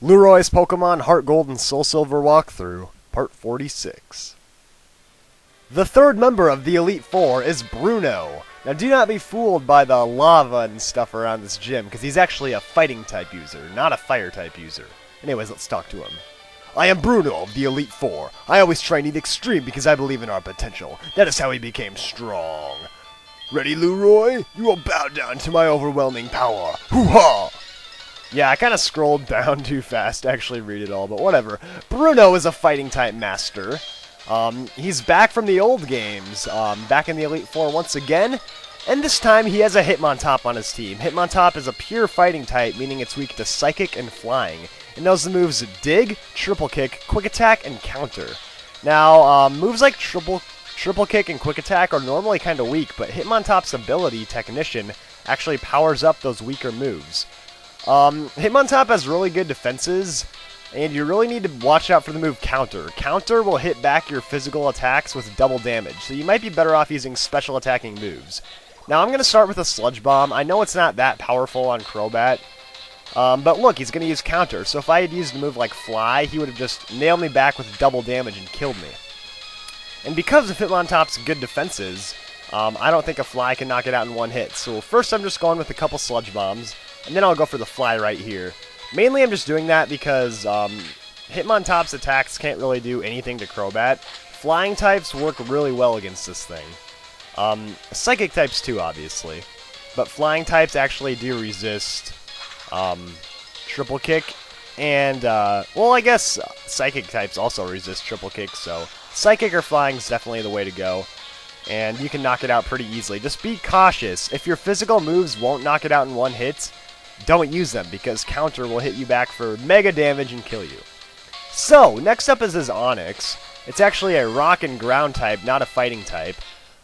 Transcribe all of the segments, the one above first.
Lueroi's Pokemon Heart Gold and Soul Silver walkthrough, Part 46. The third member of the Elite Four is Bruno. Now do not be fooled by the lava and stuff around this gym, because he's actually a fighting type user, not a fire type user. Anyways, let's talk to him. I am Bruno of the Elite Four. I always try and eat extreme because I believe in our potential. That is how he became strong. Ready, Lueroi? You will bow down to my overwhelming power. Hoo-ha! Yeah, I kind of scrolled down too fast to actually read it all, but whatever. Bruno is a fighting type master. He's back from the old games, back in the Elite Four once again, and this time he has a Hitmontop on his team. Hitmontop is a pure fighting type, meaning it's weak to Psychic and Flying. It knows the moves Dig, Triple Kick, Quick Attack, and Counter. Now, moves like Triple Kick and Quick Attack are normally kind of weak, but Hitmontop's ability, Technician, actually powers up those weaker moves. Hitmontop has really good defenses, and you really need to watch out for the move Counter. Counter will hit back your physical attacks with double damage, so you might be better off using special attacking moves. Now I'm going to start with a Sludge Bomb. I know it's not that powerful on Crobat, but look, he's going to use Counter, so if I had used a move like Fly, he would have just nailed me back with double damage and killed me. And because of Hitmontop's good defenses, I don't think a Fly can knock it out in one hit. So first I'm just going with a couple Sludge Bombs, and then I'll go for the Fly right here. Mainly I'm just doing that because Hitmontop's attacks can't really do anything to Crobat. Flying types work really well against this thing. Psychic types too, obviously. But flying types actually do resist Triple Kick, and, well, I guess Psychic types also resist Triple Kick, so Psychic or Flying is definitely the way to go. And you can knock it out pretty easily. Just be cautious. If your physical moves won't knock it out in one hit, don't use them, because Counter will hit you back for mega damage and kill you. So, next up is his Onyx. It's actually a rock and ground type, not a fighting type.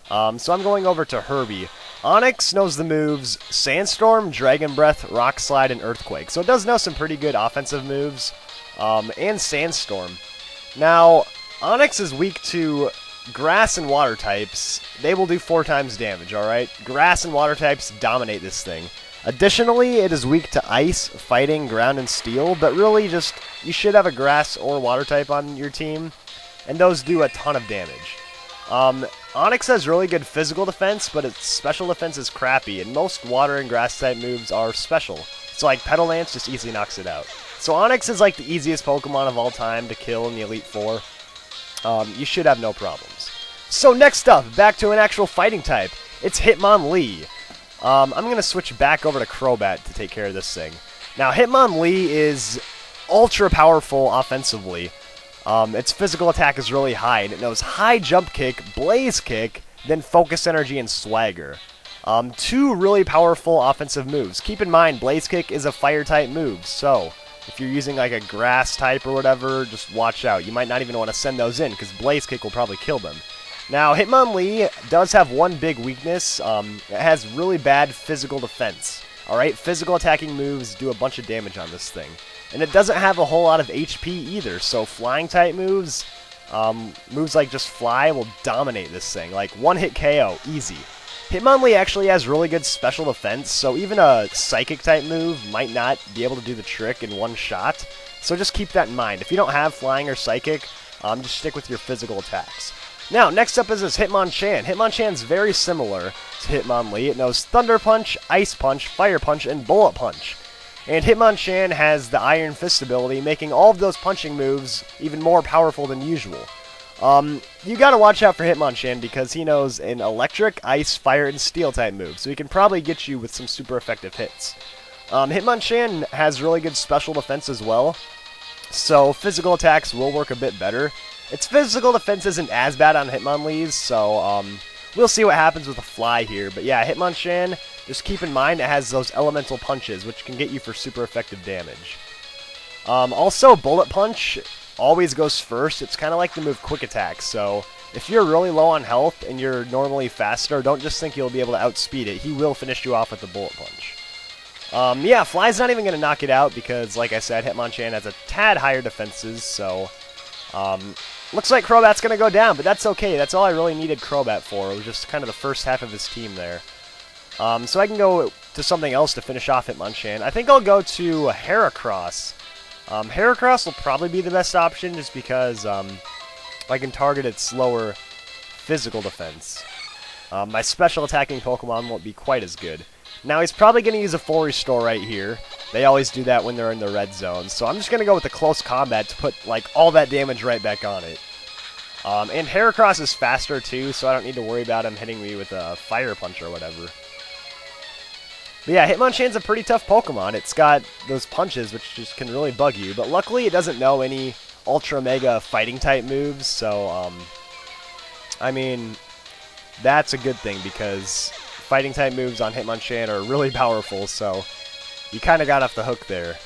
So I'm going over to Herbie. Onyx knows the moves Sandstorm, Dragonbreath, Rock Slide, and Earthquake. So it does know some pretty good offensive moves, and Sandstorm. Now, Onyx is weak to Grass and Water types. They will do 4 times damage, alright? Grass and Water types dominate this thing. Additionally, it is weak to Ice, Fighting, Ground, and Steel, but really just, you should have a Grass or Water type on your team, and those do a ton of damage. Onyx has really good physical defense, but its special defense is crappy, and most Water and Grass type moves are special. So like Petal Lance just easily knocks it out. So Onyx is like the easiest Pokemon of all time to kill in the Elite Four. You should have no problems. So next up, back to an actual fighting type. It's Hitmonlee. I'm going to switch back over to Crobat to take care of this thing. Now, Hitmonlee is ultra powerful offensively. Its physical attack is really high, and it knows High Jump Kick, Blaze Kick, then Focus Energy and Swagger. 2 really powerful offensive moves. Keep in mind, Blaze Kick is a fire type move, so if you're using like a grass type or whatever, just watch out. You might not even want to send those in, because Blaze Kick will probably kill them. Now, Hitmonlee does have one big weakness. It has really bad physical defense. Alright, physical attacking moves do a bunch of damage on this thing. And it doesn't have a whole lot of HP either, so flying type moves, moves like just Fly will dominate this thing. Like, one-hit KO, easy. Hitmonlee actually has really good special defense, so even a Psychic type move might not be able to do the trick in one shot. So just keep that in mind. If you don't have Flying or Psychic, just stick with your physical attacks. Now, next up is this Hitmonchan. Hitmonchan's very similar to Hitmonlee. It knows Thunder Punch, Ice Punch, Fire Punch, and Bullet Punch. And Hitmonchan has the Iron Fist ability, making all of those punching moves even more powerful than usual. You gotta watch out for Hitmonchan because he knows an Electric, Ice, Fire, and Steel type move, so he can probably get you with some super effective hits. Hitmonchan has really good special defense as well, so physical attacks will work a bit better. Its physical defense isn't as bad on Hitmonlee's, so we'll see what happens with a Fly here. But yeah, Hitmonchan, just keep in mind it has those elemental punches, which can get you for super effective damage. Also, Bullet Punch always goes first. It's kind of like the move Quick Attack, so if you're really low on health and you're normally faster, don't just think you'll be able to outspeed it. He will finish you off with the Bullet Punch. Yeah, Fly's not even going to knock it out because, like I said, Hitmonchan has a tad higher defenses, so looks like Crobat's going to go down, but that's okay. That's all I really needed Crobat for. It was just kind of the first half of his team there. So I can go to something else to finish off Hitmonchan. I think I'll go to Heracross. Heracross will probably be the best option just because I can target its lower physical defense. My special attacking Pokemon won't be quite as good. Now he's probably going to use a full restore right here. They always do that when they're in the red zone. So I'm just going to go with the close combat to put like all that damage right back on it. And Heracross is faster too, so I don't need to worry about him hitting me with a Fire Punch or whatever. But yeah, Hitmonchan's a pretty tough Pokemon. It's got those punches which just can really bug you. But luckily it doesn't know any Ultra Mega Fighting type moves, so I mean, that's a good thing because Fighting type moves on Hitmonchan are really powerful, so you kind of got off the hook there.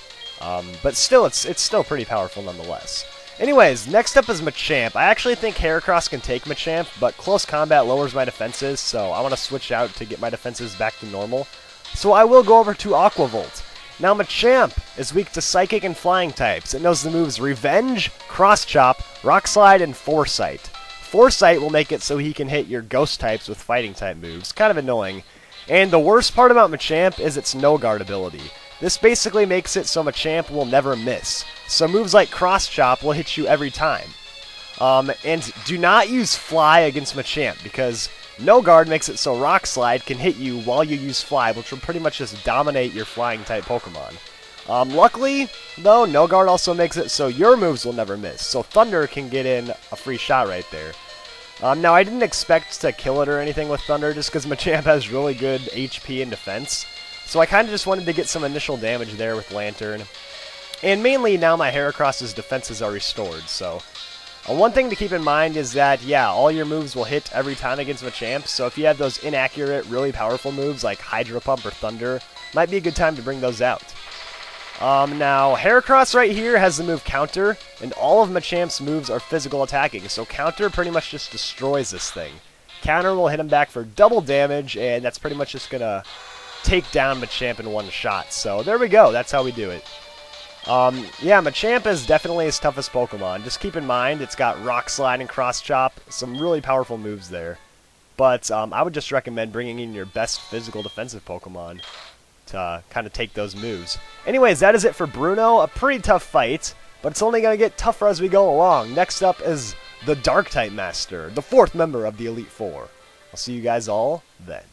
But still, it's still pretty powerful nonetheless. Anyways, next up is Machamp. I actually think Heracross can take Machamp, but close combat lowers my defenses, so I want to switch out to get my defenses back to normal. So I will go over to Aqua Volt. Now Machamp is weak to Psychic and Flying types. It knows the moves Revenge, Cross Chop, Rock Slide, and Foresight. Foresight will make it so he can hit your Ghost types with Fighting type moves. Kind of annoying. And the worst part about Machamp is its No Guard ability. This basically makes it so Machamp will never miss. So moves like Cross Chop will hit you every time. And do not use Fly against Machamp because No Guard makes it so Rock Slide can hit you while you use Fly, which will pretty much just dominate your Flying type Pokemon. Luckily, though, No Guard also makes it so your moves will never miss, so Thunder can get in a free shot right there. Now, I didn't expect to kill it or anything with Thunder just because Machamp has really good HP and defense, so I kind of just wanted to get some initial damage there with Lantern. And mainly now my Heracross's defenses are restored, so one thing to keep in mind is that, yeah, all your moves will hit every time against Machamp, so if you have those inaccurate, really powerful moves like Hydro Pump or Thunder, might be a good time to bring those out. Now, Heracross right here has the move Counter, and all of Machamp's moves are physical attacking, so Counter pretty much just destroys this thing. Counter will hit him back for double damage, and that's pretty much just gonna take down Machamp in one shot. So there we go, that's how we do it. Yeah, Machamp is definitely his toughest Pokemon. Just keep in mind, it's got Rock Slide and Cross Chop, some really powerful moves there. But I would just recommend bringing in your best physical defensive Pokemon to kind of take those moves. Anyways, that is it for Bruno. A pretty tough fight, but it's only going to get tougher as we go along. Next up is the Dark-type Master, the 4th member of the Elite Four. I'll see you guys all then.